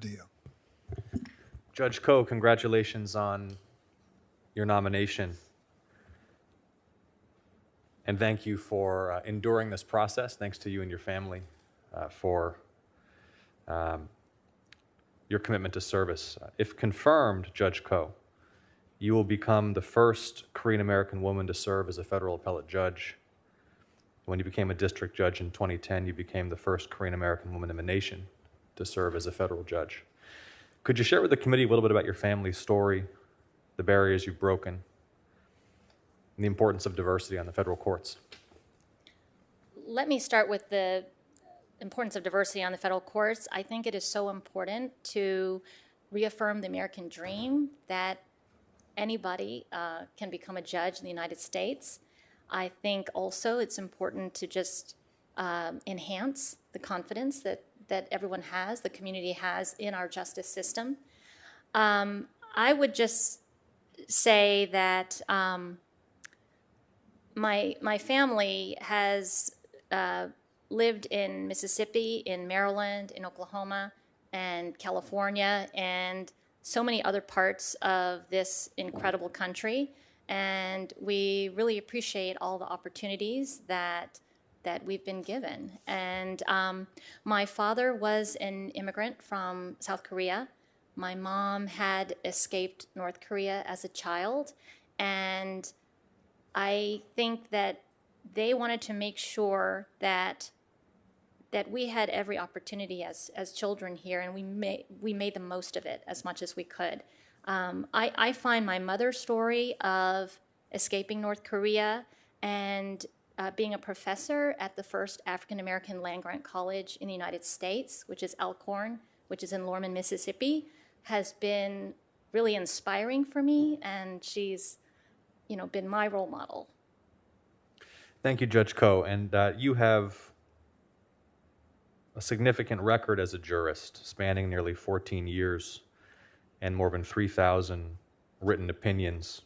deal. Judge Koh, congratulations on your nomination. And thank you for enduring this process. Thanks to you and your family for your commitment to service. If confirmed, Judge Koh, you will become the first Korean American woman to serve as a federal appellate judge. When you became a district judge in 2010, you became the first Korean American woman in the nation to serve as a federal judge. Could you share with the committee a little bit about your family's story, the barriers you've broken, and the importance of diversity on the federal courts? Let me start with the importance of diversity on the federal courts. I think it is so important to reaffirm the American dream that anybody can become a judge in the United States. I think also it's important to just enhance the confidence that everyone has, the community has in our justice system. I would just say that my family has lived in Mississippi, in Maryland, in Oklahoma, and California, and so many other parts of this incredible country. And we really appreciate all the opportunities that we've been given. And my father was an immigrant from South Korea. My mom had escaped North Korea as a child. And I think that they wanted to make sure that we had every opportunity as children here, and we made the most of it as much as we could. I find my mother's story of escaping North Korea and being a professor at the first African-American land-grant college in the United States, which is Elkhorn, which is in Lorman, Mississippi, has been really inspiring for me, and she's, been my role model. Thank you, Judge Koh. And you have a significant record as a jurist, spanning nearly 14 years and more than 3,000 written opinions.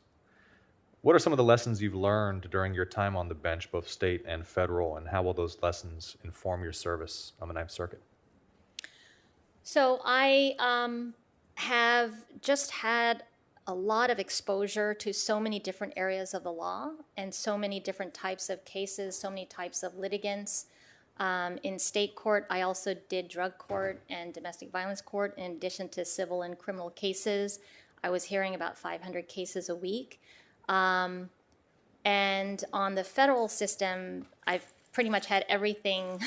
What are some of the lessons you've learned during your time on the bench, both state and federal, and how will those lessons inform your service on the Ninth Circuit? So I have just had a lot of exposure to so many different areas of the law and so many different types of cases, so many types of litigants. In state court, I also did drug court and domestic violence court in addition to civil and criminal cases. I was hearing about 500 cases a week. And on the federal system, I've pretty much had everything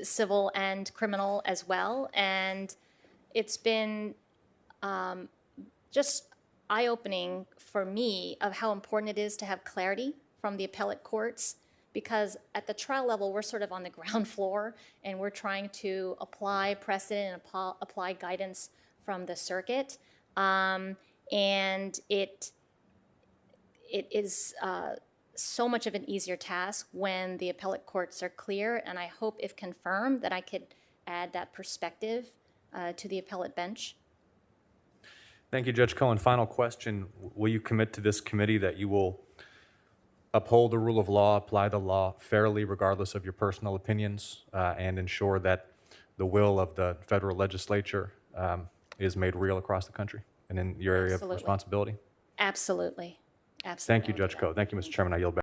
civil and criminal as well. And it's been just eye-opening for me of how important it is to have clarity from the appellate courts, because at the trial level, we're sort of on the ground floor, and we're trying to apply precedent and apply guidance from the circuit. And it is so much of an easier task when the appellate courts are clear, and I hope, if confirmed, that I could add that perspective to the appellate bench. Thank you, Judge Koh. Final question, will you commit to this committee that you will uphold the rule of law, apply the law fairly regardless of your personal opinions, and ensure that the will of the federal legislature is made real across the country and in your area of responsibility? Absolutely. Absolutely. Thank you, Judge Koh. Thank you, Mr. Chairman. I yield back.